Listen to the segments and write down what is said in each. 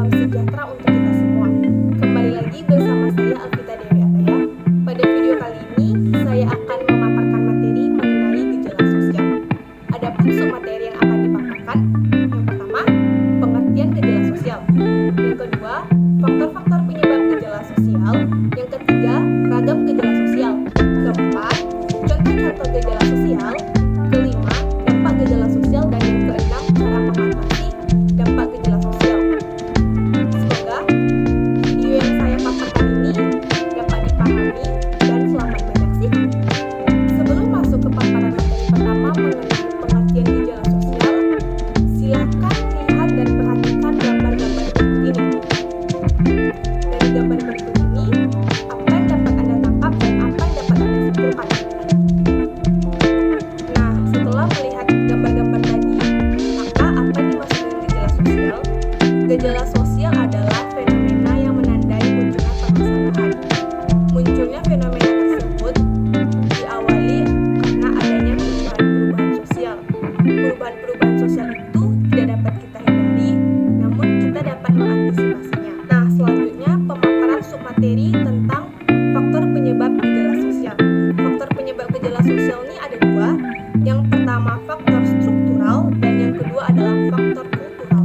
salam sejahtera untuk kita semua. Kembali lagi bersama saya Alvita Dewi Ataya. Pada video kali ini saya akan memaparkan materi mengenai gejala sosial. Adapun submateri yang akan dipaparkan, yang pertama, pengertian gejala sosial. Yang kedua, faktor-faktor penyebab gejala sosial. Yang ketiga, ragam gejala sosial. Keempat, contoh-contoh gejala sosial. Kelima, dampak gejala sosial. Dan yang keenam, cara mengatasi dampak gejala sosial. Semoga video yang saya paparkan ini dapat dipahami dan selamat menyaksikan. Sebelum masuk ke paparan materi pertama mengenai pengertian gejala sosial, silakan lihat dan perhatikan gambar-gambar berikut ini. Dari gambar berikut ini, apa yang dapat Anda tangkap dan apa yang dapat Anda simpulkan? Nah, setelah melihat gambar-gambar tadi, maka apa yang dimaksud dengan gejala sosial? Gejala sosial adalah fenomena yang menandai munculnya permasalahan. Munculnya fenomena tersebut diawali karena adanya perubahan-perubahan sosial. Perubahan-perubahan sosial itu tidak dapat kita hindari, namun kita dapat mengantisipasinya. Nah, selanjutnya pemaparan submateri tentang faktor penyebab gejala sosial. Faktor penyebab gejala sosial ini ada dua. Yang pertama faktor struktural dan yang kedua adalah faktor kultural.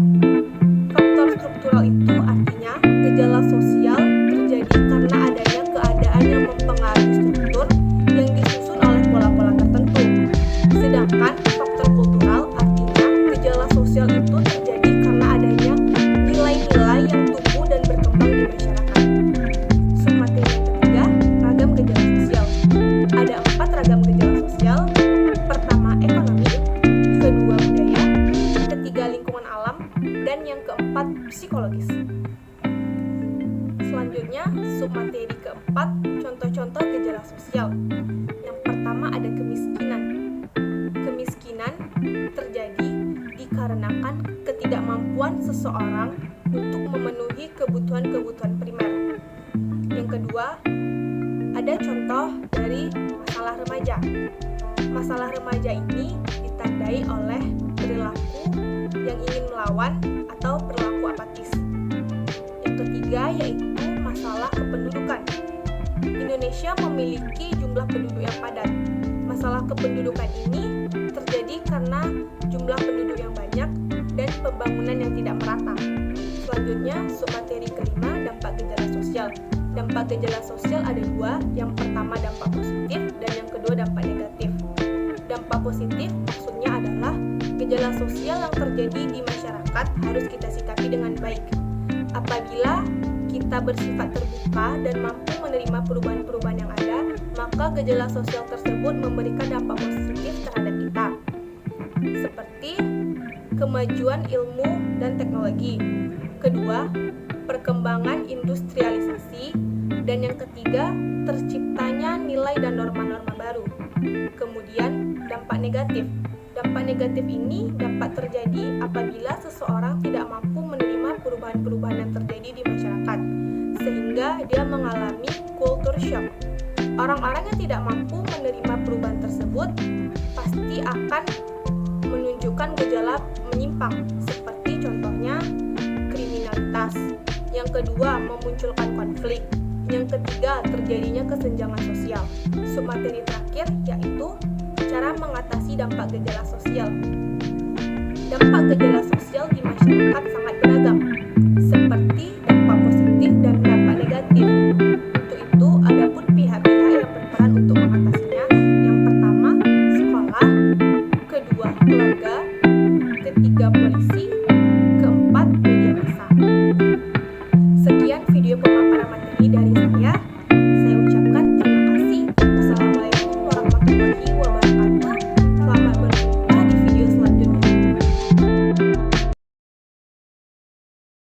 Faktor struktural itu artinya gejala sosial terjadi karena adanya keadaan yang mempengaruhi struktur yang disusun oleh pola-pola tertentu. Sedangkan faktor kultural artinya gejala sosial itu terjadi karena adanya nilai-nilai yang tumbuh dan berkembang di masyarakat. Submateri yang ketiga, ragam gejala sosial. Ada 4 ragam gejala sosial. Pertama, ekonomi. Kedua, budaya. Ketiga, lingkungan alam. Dan yang keempat, psikologis. Selanjutnya, submateri keempat, contoh-contoh gejala sosial. Yang pertama ada kemiskinan. Kemiskinan terjadi dikarenakan ketidakmampuan seseorang untuk memenuhi kebutuhan-kebutuhan primer. Yang kedua, ada contoh dari masalah remaja. Masalah remaja ini ditandai oleh perilaku yang ingin melawan atau perilaku apatis. Yang ketiga yaitu masalah kependudukan. Indonesia memiliki jumlah penduduk yang padat. Masalah kependudukan ini terjadi karena jumlah penduduk yang banyak dan pembangunan yang tidak merata. Selanjutnya, submateri kelima, dampak gejala sosial. Dampak gejala sosial ada dua. Yang pertama dampak positif dan yang kedua dampak negatif. Dampak positif maksudnya adalah gejala sosial yang terjadi di masyarakat harus kita sikapi dengan baik. Apabila kita bersifat terbuka dan mampu menerima perubahan-perubahan yang ada, maka gejala sosial tersebut memberikan dampak positif terhadap kita. Seperti kemajuan ilmu dan teknologi. Kedua, perkembangan industrialisasi. Dan yang ketiga, terciptanya nilai dan norma-norma baru. Kemudian, dampak negatif. Dampak negatif ini dapat terjadi apabila seseorang tidak mampu menerima perubahan-perubahan yang terjadi di masyarakat, sehingga dia mengalami culture shock. Orang-orang yang tidak mampu menerima perubahan tersebut pasti akan menunjukkan gejala menyimpang, seperti contohnya kriminalitas. Yang kedua, memunculkan konflik. Yang ketiga, terjadinya kesenjangan sosial. Submateri terakhir yaitu cara mengatasi dampak gejala sosial. Dampak gejala sosial di masyarakat